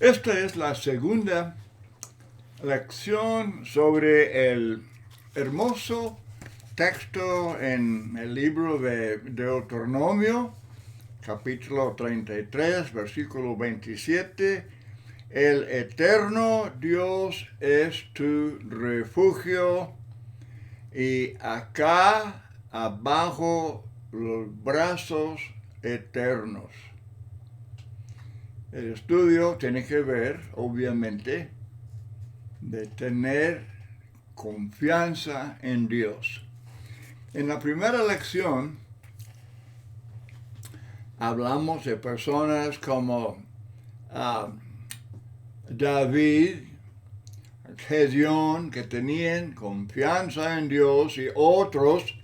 Esta es la segunda lección sobre el hermoso texto en el libro de Deuteronomio, capítulo 33, versículo 27. El eterno Dios es tu refugio y acá abajo los brazos eternos. El estudio tiene que ver, obviamente, de tener confianza en Dios. En la primera lección hablamos de personas como David, Gedeón, que tenían confianza en Dios, y otros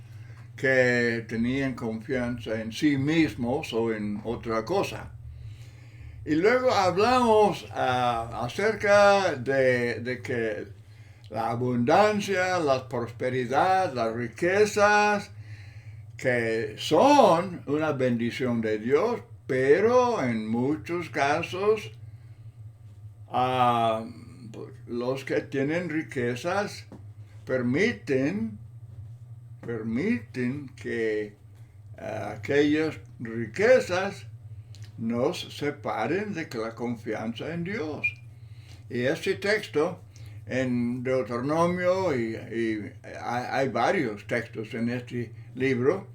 que tenían confianza en sí mismos o en otra cosa. Y luego hablamos acerca de que la abundancia, la prosperidad, las riquezas, que son una bendición de Dios, pero en muchos casos los que tienen riquezas permiten que aquellas riquezas nos separen de la confianza en Dios. Y este texto en Deuteronomio, y hay varios textos en este libro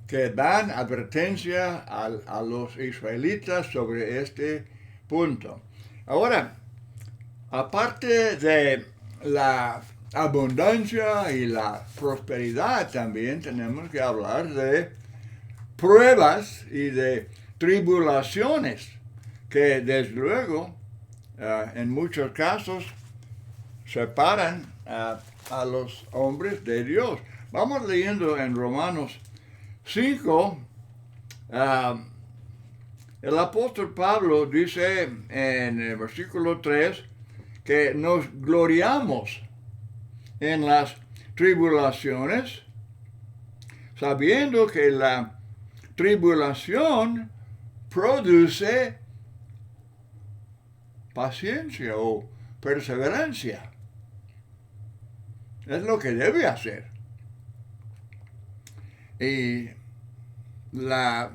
que dan advertencia a los israelitas sobre este punto. Ahora, aparte de la abundancia y la prosperidad, también tenemos que hablar de pruebas y de tribulaciones que desde luego en muchos casos separan a los hombres de Dios. Vamos leyendo en Romanos 5, el apóstol Pablo dice en el versículo 3 que nos gloriamos en las tribulaciones, sabiendo que la tribulación produce paciencia o perseverancia. Es lo que debe hacer. Y la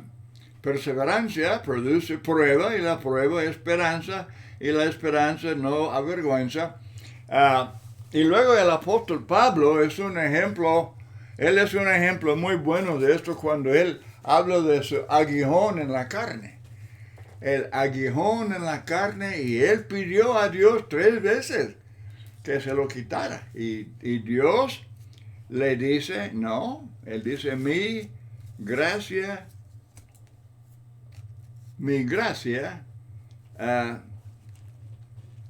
perseverancia produce prueba, y la prueba esperanza, y la esperanza no avergüenza. Y luego el apóstol Pablo es un ejemplo, él es un ejemplo muy bueno de esto cuando él habla de su aguijón en la carne. El aguijón en la carne, y él pidió a Dios 3 veces que se lo quitara. Y Dios le dice, no, él dice, mi gracia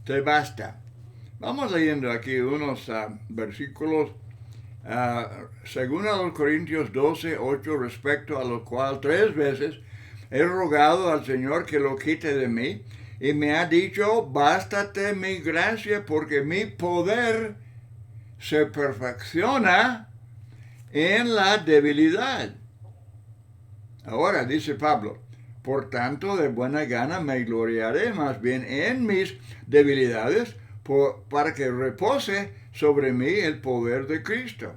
te basta. Vamos leyendo aquí unos versículos. Según a los Corintios 12, 8, respecto a lo cual 3 veces he rogado al Señor que lo quite de mí, y me ha dicho, bástate mi gracia, porque mi poder se perfecciona en la debilidad. Ahora, dice Pablo, por tanto, de buena gana me gloriaré más bien en mis debilidades, para que repose sobre mí el poder de Cristo.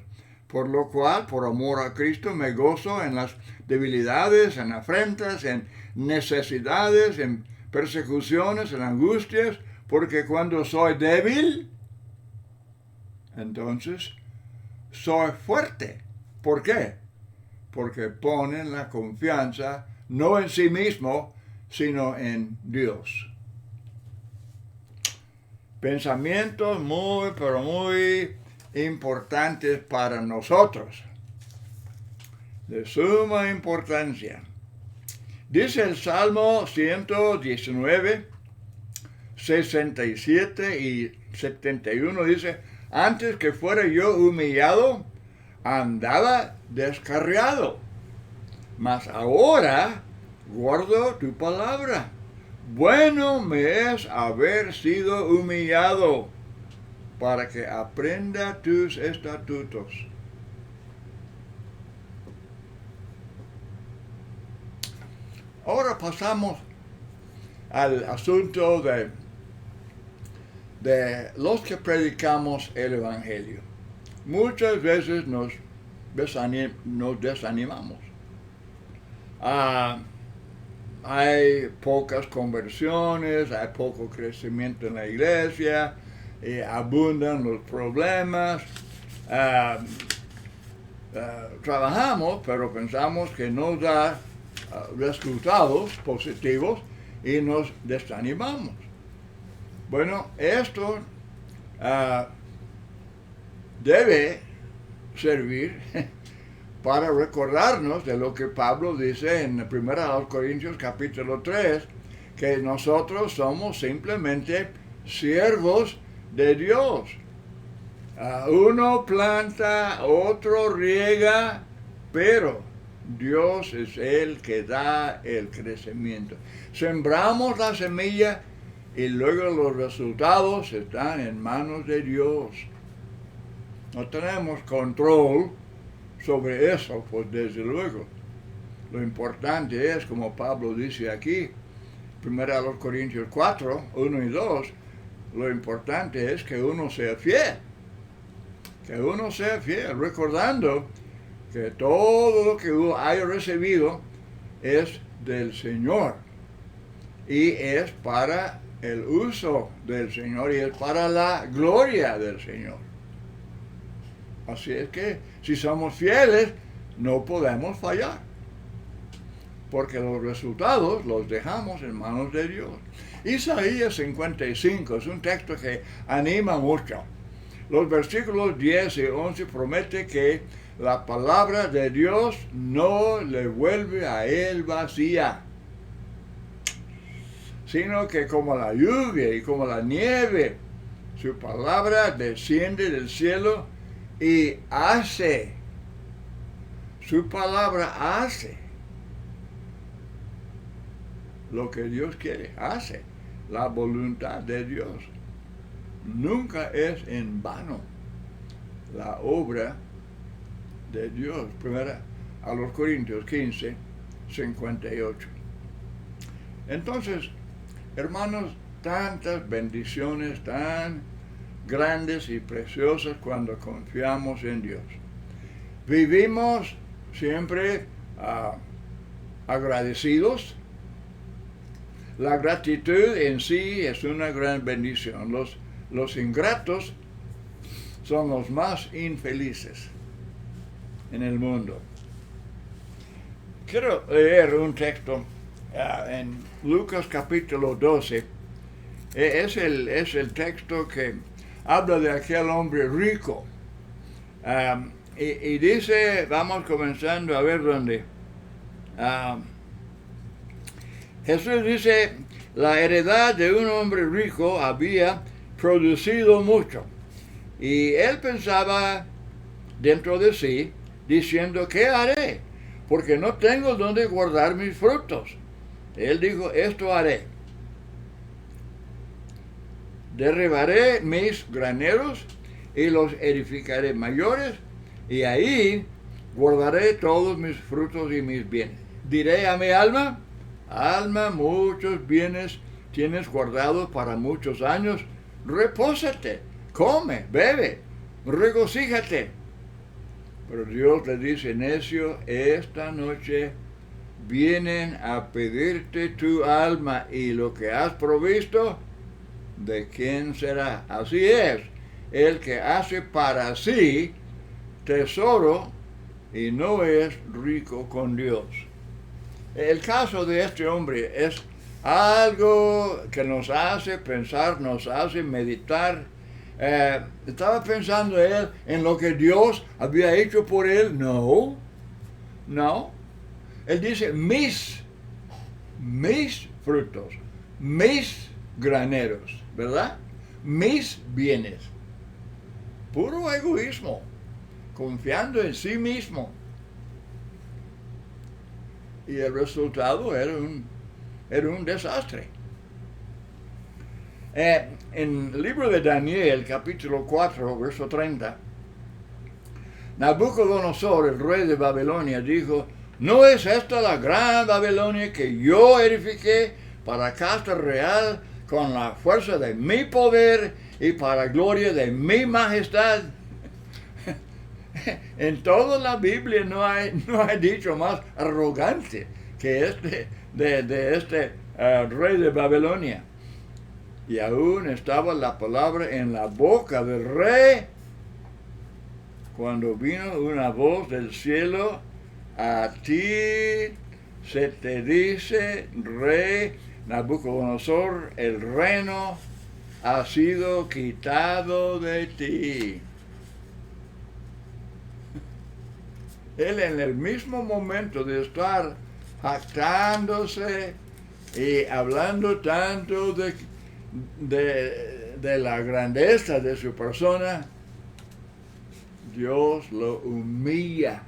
Por lo cual, por amor a Cristo, me gozo en las debilidades, en afrentas, en necesidades, en persecuciones, en angustias, porque cuando soy débil, entonces soy fuerte. ¿Por qué? Porque ponen la confianza no en sí mismo, sino en Dios. Pensamientos muy, pero muy importantes para nosotros, de suma importancia. Dice el Salmo 119, 67 y 71, dice, antes que fuera yo humillado, andaba descarriado, mas ahora guardo tu palabra. Bueno me es haber sido humillado, para que aprenda tus estatutos. Ahora pasamos al asunto de de los que predicamos el Evangelio. Muchas veces nos desanimamos. Hay pocas conversiones, hay poco crecimiento en la iglesia, abundan los problemas. Trabajamos, pero pensamos que nos da resultados positivos y nos desanimamos. Bueno, esto debe servir para recordarnos de lo que Pablo dice en 1 Corintios capítulo 3, que nosotros somos simplemente siervos de Dios. Uno planta, otro riega, pero Dios es el que da el crecimiento. Sembramos la semilla y luego los resultados están en manos de Dios. No tenemos control sobre eso, pues desde luego. Lo importante es, como Pablo dice aquí, 1 Corintios 4, 1 y 2, lo importante es que uno sea fiel. Que uno sea fiel, recordando que todo lo que uno haya recibido es del Señor. Y es para el uso del Señor y es para la gloria del Señor. Así es que si somos fieles, no podemos fallar. Porque los resultados los dejamos en manos de Dios. Isaías 55 es un texto que anima mucho. Los versículos 10 y 11 promete que la palabra de Dios no le vuelve a él vacía, sino que como la lluvia y como la nieve, su palabra desciende del cielo y hace. Su palabra hace lo que Dios quiere, hace la voluntad de Dios. Nunca es en vano la obra de Dios. Primera a los Corintios 15, 58. Entonces, hermanos, tantas bendiciones tan grandes y preciosas cuando confiamos en Dios. Vivimos siempre agradecidos. La gratitud en sí es una gran bendición. Los ingratos son los más infelices en el mundo. Quiero leer un texto en Lucas capítulo 12. Es el texto que habla de aquel hombre rico. Y dice, vamos comenzando a ver dónde. Jesús dice, la heredad de un hombre rico había producido mucho. Y él pensaba dentro de sí, diciendo, ¿qué haré? Porque no tengo donde guardar mis frutos. Él dijo, esto haré. Derribaré mis graneros y los edificaré mayores, y ahí guardaré todos mis frutos y mis bienes. Diré a mi alma, alma, muchos bienes tienes guardados para muchos años, repósate, come, bebe, regocíjate. Pero Dios le dice, necio, esta noche vienen a pedirte tu alma y lo que has provisto, ¿de quién será? Así es, el que hace para sí tesoro y no es rico con Dios. El caso de este hombre es algo que nos hace pensar, nos hace meditar. ¿Estaba pensando él en lo que Dios había hecho por él? No. Él dice, mis frutos, mis graneros, ¿verdad? Mis bienes. Puro egoísmo, confiando en sí mismo. Y el resultado era un desastre. En el libro de Daniel, capítulo 4, verso 30, Nabucodonosor, el rey de Babilonia, dijo, ¿no es esta la gran Babilonia que yo edifiqué para casa real, con la fuerza de mi poder y para gloria de mi majestad. En toda la Biblia no hay dicho más arrogante que este de este rey de Babilonia. Y aún estaba la palabra en la boca del rey cuando vino una voz del cielo: a ti se te dice, rey Nabucodonosor, el reino ha sido quitado de ti. Él, en el mismo momento de estar jactándose y hablando tanto de la grandeza de su persona, Dios lo humilla,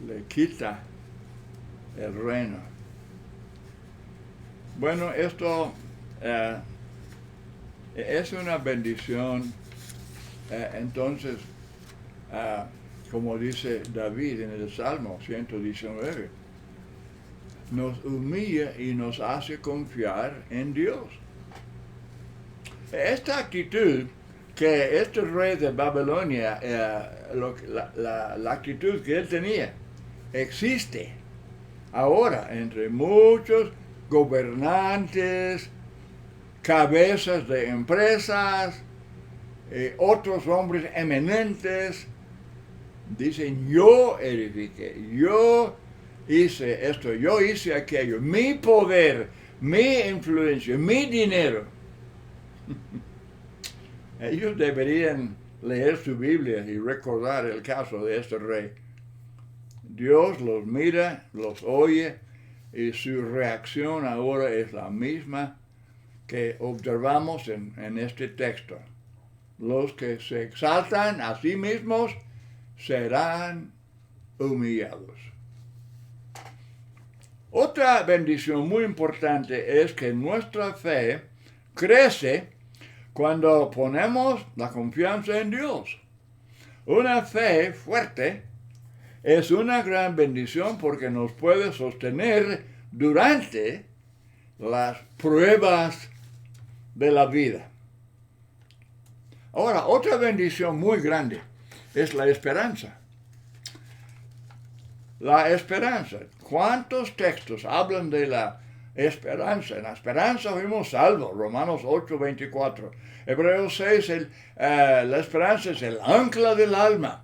le quita el reino. Bueno, esto es una bendición. Entonces, como dice David en el Salmo 119, nos humilla y nos hace confiar en Dios. Esta actitud que este rey de Babilonia, la actitud que él tenía, existe ahora entre muchos gobernantes, cabezas de empresas, otros hombres eminentes. Dicen: yo edifiqué, yo hice esto, yo hice aquello, mi poder, mi influencia, mi dinero. Ellos deberían leer su Biblia y recordar el caso de este rey. Dios los mira, los oye, y su reacción ahora es la misma que observamos en este texto. Los que se exaltan a sí mismos serán humillados. Otra bendición muy importante es que nuestra fe crece cuando ponemos la confianza en Dios. Una fe fuerte es una gran bendición porque nos puede sostener durante las pruebas de la vida. Ahora, otra bendición muy grande es la esperanza. La esperanza. ¿Cuántos textos hablan de la esperanza? En la esperanza fuimos salvos. Romanos 8:24. Hebreos 6, la esperanza es el ancla del alma.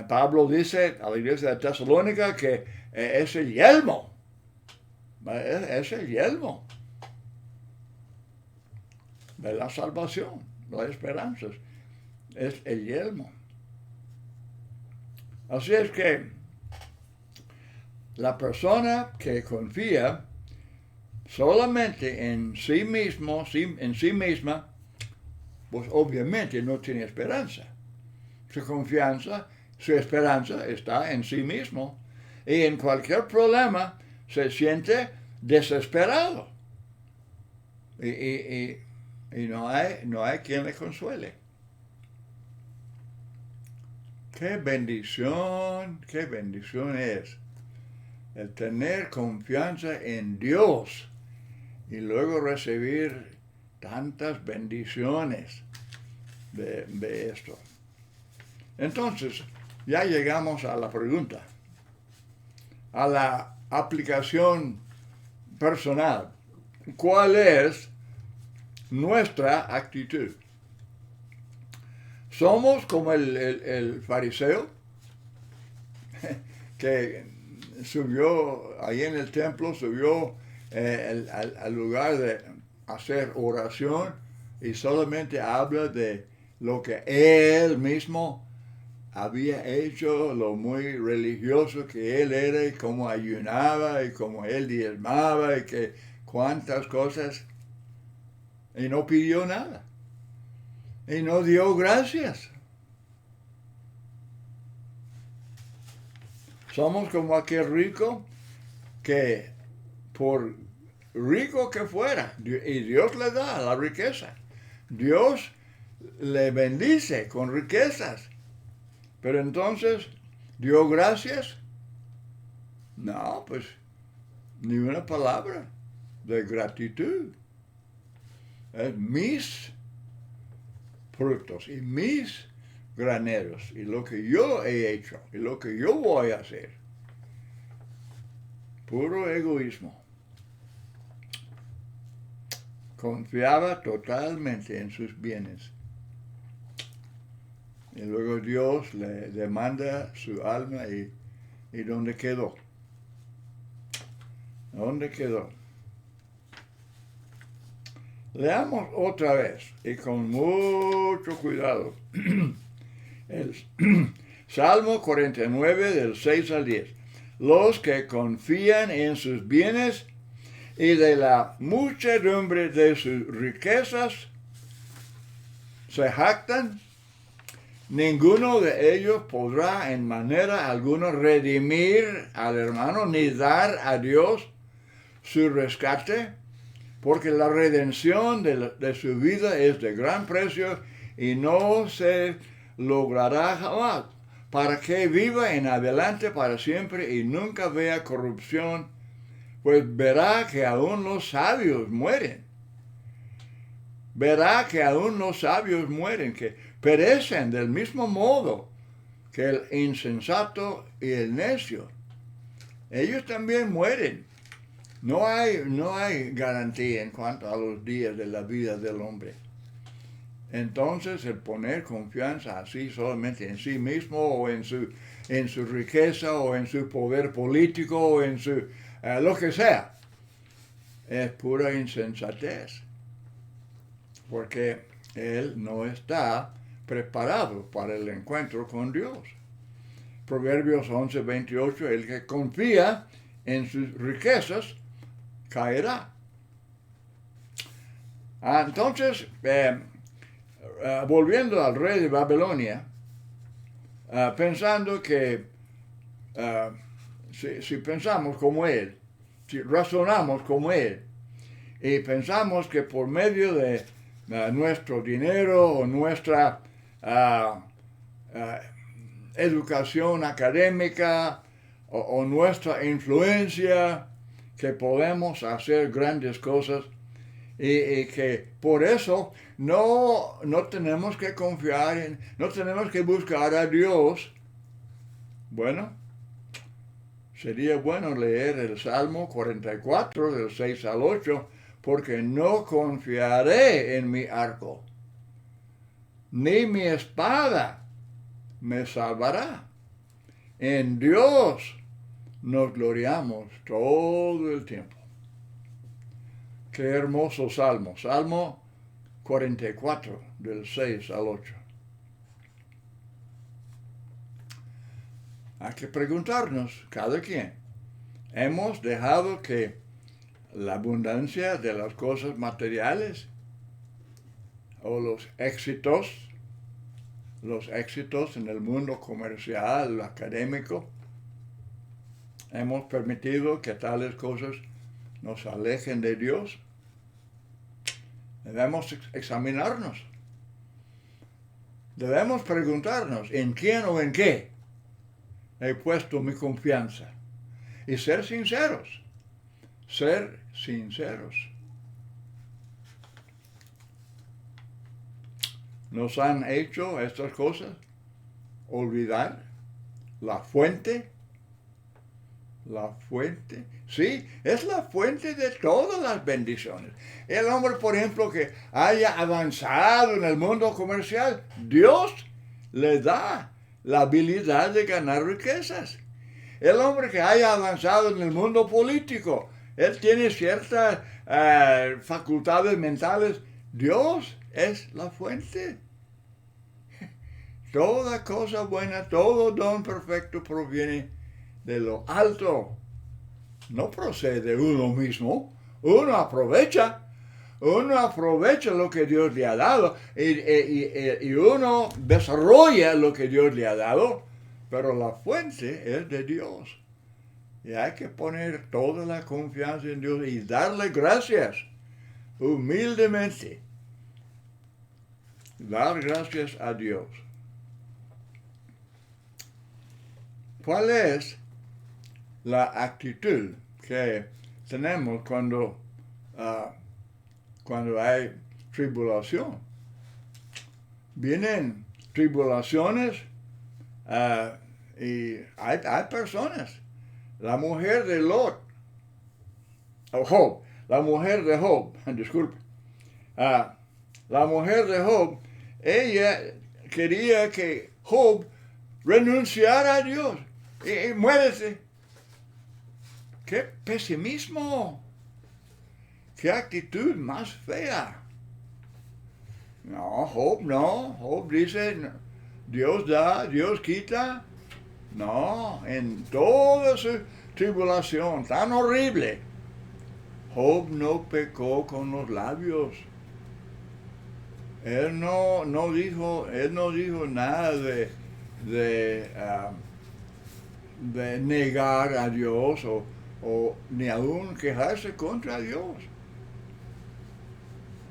Pablo dice a la iglesia de Tesalónica que es el yelmo. Es el yelmo de la salvación. La esperanza es el yelmo. Así es que la persona que confía solamente en sí mismo, en sí misma, pues obviamente no tiene esperanza. Su confianza, su esperanza está en sí mismo. Y en cualquier problema se siente desesperado. Y no hay quien le consuele. Qué bendición es el tener confianza en Dios y luego recibir tantas bendiciones de esto. Entonces, ya llegamos a la pregunta, a la aplicación personal. ¿Cuál es nuestra actitud? Somos como el fariseo que subió ahí en el templo, subió al lugar de hacer oración y solamente habla de lo que él mismo había hecho, lo muy religioso que él era y cómo ayunaba y cómo él diezmaba y que cuántas cosas, y no pidió nada y no dio gracias. Somos como aquel rico que, por rico que fuera, y Dios le da la riqueza, Dios le bendice con riquezas, pero entonces, ¿dio gracias? No, pues, ni una palabra. de gratitud. Es mis frutos y mis graneros y lo que yo he hecho y lo que yo voy a hacer. Puro egoísmo. Confiaba totalmente en sus bienes. Y luego Dios le demanda su alma y ¿dónde quedó? ¿Dónde quedó? Leamos otra vez y con mucho cuidado el Salmo 49 del 6 al 10. Los que confían en sus bienes y de la muchedumbre de sus riquezas se jactan, ninguno de ellos podrá en manera alguna redimir al hermano ni dar a Dios su rescate, porque la redención de su vida es de gran precio y no se logrará jamás, para que viva en adelante para siempre y nunca vea corrupción, pues verá que aún los sabios mueren. Verá que aún los sabios mueren, que perecen del mismo modo que el insensato y el necio. Ellos también mueren. No hay garantía en cuanto a los días de la vida del hombre. Entonces, el poner confianza así solamente en sí mismo o en su riqueza o en su poder político o en su lo que sea, es pura insensatez. Porque él no está preparado para el encuentro con Dios. Proverbios 11:28, el que confía en sus riquezas caerá. Entonces, volviendo al rey de Babilonia, pensando que si pensamos como él, si razonamos como él, y pensamos que por medio de nuestro dinero o nuestra educación académica o nuestra influencia, que podemos hacer grandes cosas y que por eso no tenemos que confiar no tenemos que buscar a Dios. Bueno, sería bueno leer el Salmo 44 del 6 al 8, porque no confiaré en mi arco, ni mi espada me salvará. En Dios nos gloriamos todo el tiempo. Qué hermoso salmo. Salmo 44, del 6 al 8. Hay que preguntarnos, cada quien, ¿hemos dejado que la abundancia de las cosas materiales o los éxitos en el mundo comercial, académico, hemos permitido que tales cosas nos alejen de Dios? Debemos examinarnos. Debemos preguntarnos en quién o en qué he puesto mi confianza y ser sinceros. Ser sinceros. Nos han hecho estas cosas olvidar la fuente. La fuente, sí, es la fuente de todas las bendiciones. El hombre, por ejemplo, que haya avanzado en el mundo comercial, Dios le da la habilidad de ganar riquezas. El hombre que haya avanzado en el mundo político, él tiene ciertas facultades mentales. Dios es la fuente. Toda cosa buena, todo don perfecto proviene de lo alto. No procede de uno mismo. Uno aprovecha lo que Dios le ha dado y uno desarrolla lo que Dios le ha dado, pero la fuente es de Dios. Y hay que poner toda la confianza en Dios y darle gracias humildemente. Dar gracias a Dios. ¿Cuál es la actitud que tenemos cuando cuando hay tribulación. Vienen tribulaciones y hay personas. La mujer de Lot, o Job, la mujer de Job, disculpe. La mujer de Job, ella quería que Job renunciara a Dios y muérese. ¡Qué pesimismo! ¡Qué actitud más fea! No, Job dice, Dios da, Dios quita. No, en toda su tribulación tan horrible, Job no pecó con los labios. Él no dijo nada de negar a Dios o ni aún quejarse contra Dios.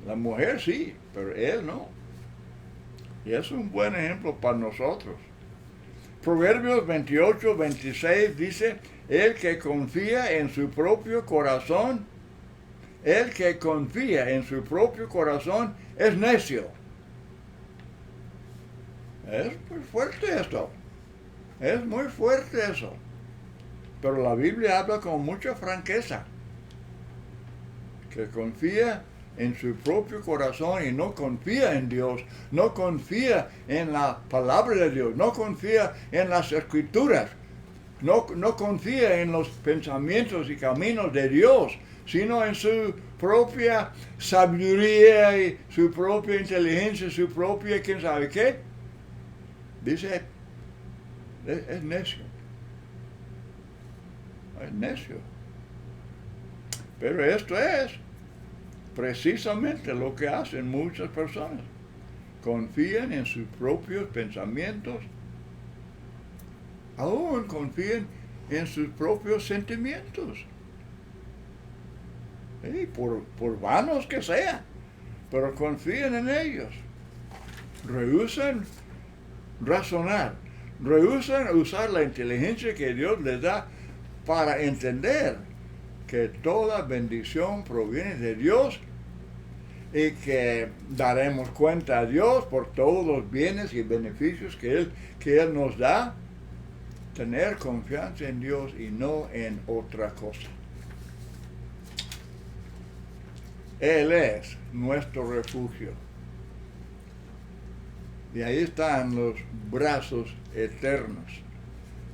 La mujer sí, pero él no. Y es un buen ejemplo para nosotros. Proverbios 28, 26 dice, el que confía en su propio corazón, el que confía en su propio corazón es necio. Es muy fuerte esto. Es muy fuerte eso. Pero la Biblia habla con mucha franqueza. Que confía en su propio corazón y no confía en Dios, no confía en la palabra de Dios, no confía en las escrituras, no confía en los pensamientos y caminos de Dios, sino en su propia sabiduría y su propia inteligencia, su propia quién sabe qué. Dice, es necio. Es necio. Pero esto es precisamente lo que hacen muchas personas. Confían en sus propios pensamientos, aún confían en sus propios sentimientos. Por vanos que sean, pero confían en ellos. Rehúsan razonar, rehúsan usar la inteligencia que Dios les da para entender que toda bendición proviene de Dios y que daremos cuenta a Dios por todos los bienes y beneficios que Él nos da. Tener confianza en Dios y no en otra cosa. Él es nuestro refugio. Y ahí están los brazos eternos,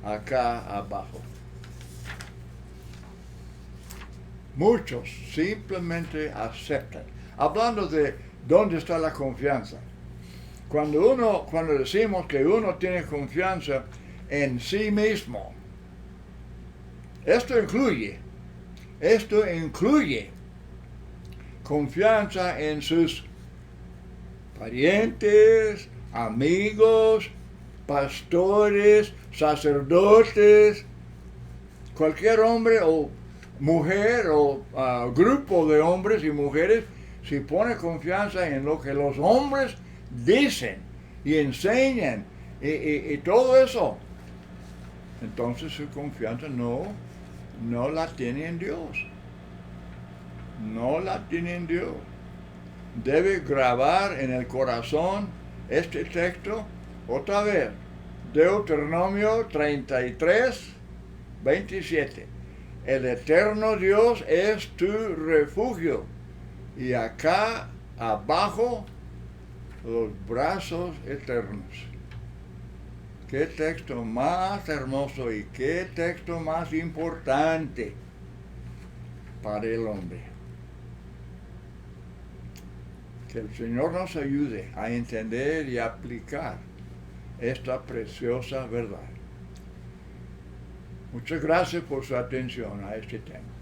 acá abajo. Muchos simplemente aceptan. Hablando de dónde está la confianza. Cuando decimos que uno tiene confianza en sí mismo, esto incluye confianza en sus parientes, amigos, pastores, sacerdotes, cualquier hombre o mujer o grupo de hombres y mujeres, si pone confianza en lo que los hombres dicen y enseñan y todo eso, entonces su confianza no la tiene en Dios. No la tiene en Dios. Debe grabar en el corazón este texto otra vez. Deuteronomio 33, 27. El eterno Dios es tu refugio. Y acá abajo, los brazos eternos. Qué texto más hermoso y qué texto más importante para el hombre. Que el Señor nos ayude a entender y aplicar esta preciosa verdad. Muchas gracias por su atención a este tema.